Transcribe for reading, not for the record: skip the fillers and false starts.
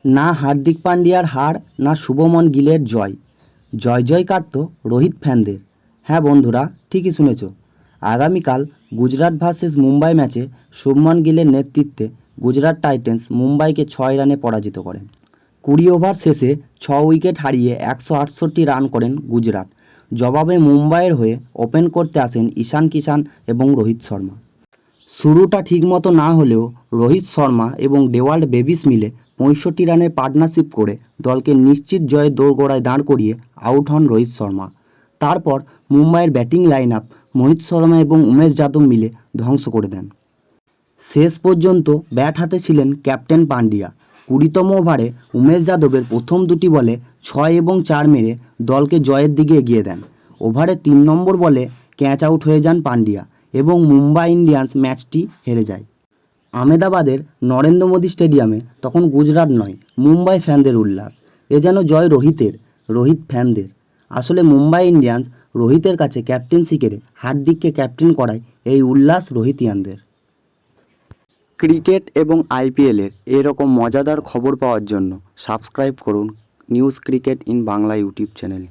না হার্দিক পান্ডিয়ার হার, না শুভমন গিলের জয়। জয় জয়কার তো রোহিত ফ্যানদের। হ্যাঁ বন্ধুরা, ঠিকই শুনেছ। আগামীকাল গুজরাট ভার্সেস মুম্বাই ম্যাচে শুভমন গিলের নেতৃত্বে গুজরাট টাইটেন্স মুম্বাইকে 6 রানে পরাজিত করে। 20 ওভার শেষে 6 উইকেট হারিয়ে 168 রান করেন গুজরাট। জবাবে মুম্বাইয়ের হয়ে ওপেন করতে আসেন ঈশান কিষান এবং রোহিত শর্মা। শুরুটা ঠিকমতো না হলেও রোহিত শর্মা এবং ডেওয়াল্ড বেভিস মিলে 65 রানের পার্টনারশিপ করে দলকে নিশ্চিত জয়ের দোরগোড়ায় দাঁড় করিয়ে আউট হন রোহিত শর্মা। তারপর মুম্বাইয়ের ব্যাটিং লাইন আপ মোহিত শর্মা এবং উমেশ যাদব মিলে ধ্বংস করে দেন। শেষ পর্যন্ত ব্যাট হাতে ছিলেন ক্যাপ্টেন পান্ডিয়া। 20তম ওভারে উমেশ যাদবের প্রথম দুটি বলে 6 এবং 4 মেরে দলকে জয়ের দিকে এগিয়ে দেন। ওভারে 3 নম্বর বলে ক্যাচ আউট হয়ে যান পান্ডিয়া এবং মুম্বাই ইন্ডিয়ান্স ম্যাচটি হেরে যায়। আহমেদাবাদের নরেন্দ্র মোদী স্টেডিয়ামে তখন গুজরাট নয়, মুম্বাই ফ্যানদের উল্লাস। এ যেন জয় রোহিতের, রোহিত ফ্যানদের। আসলে মুম্বাই ইন্ডিয়ান্স রোহিতের কাছে ক্যাপ্টেন্সি কেড়ে হার্দিককে ক্যাপ্টেন করায় এই উল্লাস রোহিতিয়ানদের। ক্রিকেট এবং আইপিএলের এরকম মজাদার খবর পাওয়ার জন্য সাবস্ক্রাইব করুন news cricket in Bangla YouTube চ্যানেলটি।